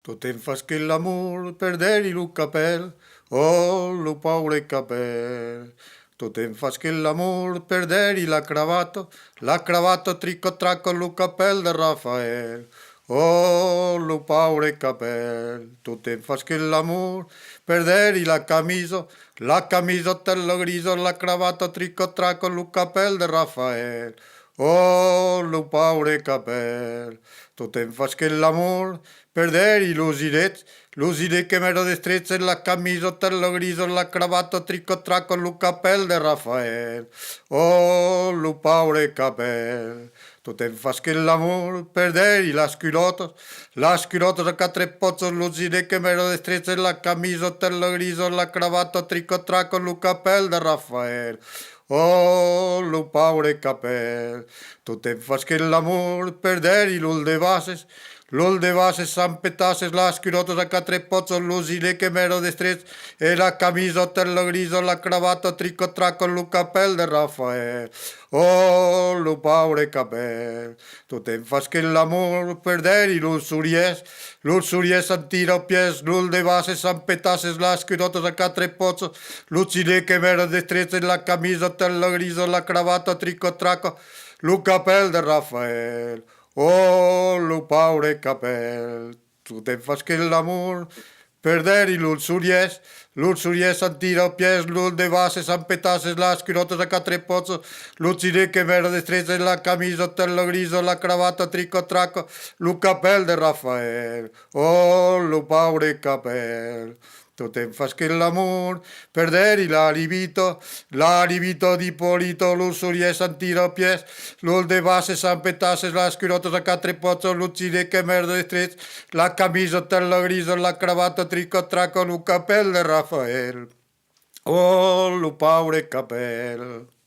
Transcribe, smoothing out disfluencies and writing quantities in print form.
Tu te'n fas che l'amor perderi lu capel, oh lu paure capel. Tu te'n fas che l'amor perderi la cravatta tricco tracco lu capel de Rafael. Oh lu paure capel. Tu te'n fas che l'amor perderi la camisotta griso, la cravatta tricco tracco lu capel de Rafael. Oh lu paure capel. Tu te'n fas che l'amor perderi los idets che m'ero destrezza la camisotta, lo griso, la cravatta, tricco tracco, lu capel de Rafael. Oh, lu paure capel. Tu te'n fas che l'amor perderi las culottes a quatre pozos, los idets che m'ero destrezza la camisotta, lo griso, la cravatta, tricco tracco, lu capel de Rafael. Oh, lu paure capel. Tu te'n fas che l'amor perderi l'ol de bases, san petases, las culottes a quatre pozos, los idets che m'ero destrezza e la camisotta, lo griso, la cravatta, tricco tracco, lu capel de Rafael. Oh, lu paure capel. Tu te'n fas che l'amor perderi l'ursuriès en tira pies, l'ul de bases, san petases, las culottes a quatre pozos, los idets che m'ero destrezza la camisotta, lo griso, la cravatta, tricco tracco, lu capel de Rafael. Oh, lu paure capel. Tu te'n fas che l'amor perderi l'ursuriès en tira pies, l'ul de bases, san petases, las culottes a quatre pozos, l'uccide che m'era destrezza la camisotta, lo griso, la cravatta, tricco tracco, lu capel de Rafael. Oh, lu paure capel. Tu te'n fas che l'amor perderi la libito di Polito, l'ursuriès en tira pies, l'ul de bases, san petases, las culottes a quatre pozos, l'uccide che m'era destrezza la camisotta, lo griso, la cravatta, tricco tracco, lu capel de Rafael. Oh, lu paure capel.